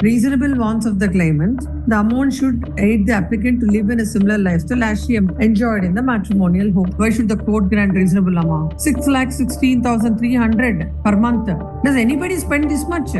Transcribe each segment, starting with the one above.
reasonable wants of the claimant, the amount should aid the applicant to live in a similar lifestyle as she enjoyed in the matrimonial home. Why should the court grant reasonable amount? 6,16,300 per month. Does anybody spend this much?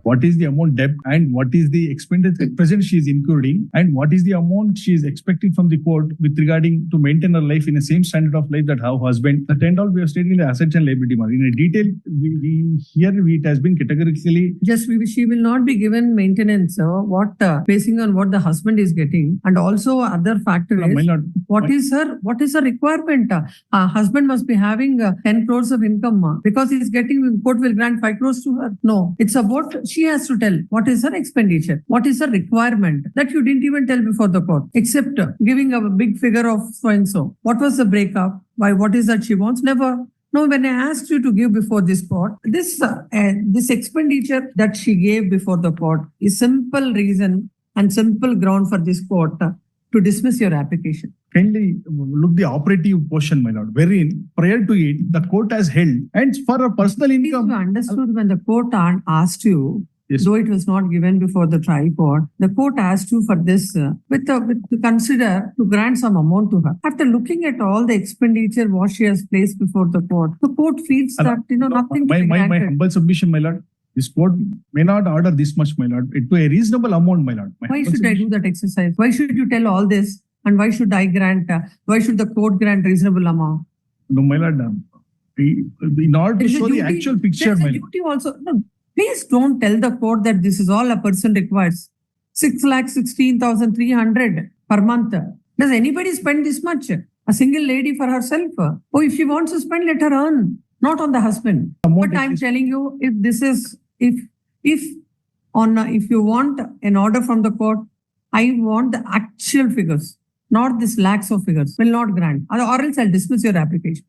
What is the amount debt and what is the expenditure at present she is incurring, and what is the amount she is expecting from the court with regarding to maintain her life in the same standard of life that her husband. The and all we are stating the assets and liability. In a detail, it has been categorically. Yes, she will not be given maintenance. Basing on what the husband is getting, and also other factors. What is her requirement? Husband must be having 10 crores of income because he's getting, court will grant 5 crores to her. No, it's about she has to tell what is her expenditure, what is her requirement that you didn't even tell before the court, except giving a big figure of so and so. What was the breakup? Why? What is that she wants? Never. No, when I asked you to give before this court, this expenditure that she gave before the court is simple reason and simple ground for this court to dismiss your application. Kindly look the operative portion, my lord, wherein prior to it, the court has held and for a personal income. You understood when the court asked you, yes, though it was not given before the trial court, the court asked you for this to grant some amount to her. After looking at all the expenditure what she has placed before the court feels that nothing. My humble submission, my lord. This court may not order this much, my lord, to a reasonable amount, my lord. Why should I do that exercise? Why should you tell all this? And why should I grant? Why should the court grant reasonable amount? No, my lord. In order to show the actual picture, my lord. Also, no, please don't tell the court that this is all a person requires. 6,16,300 per month. Does anybody spend this much? A single lady for herself? Oh, if she wants to spend, let her earn. Not on the husband. But I'm telling you, if you want an order from the court, I want the actual figures, not this lakhs of figures. Will not grant, or else I'll dismiss your application.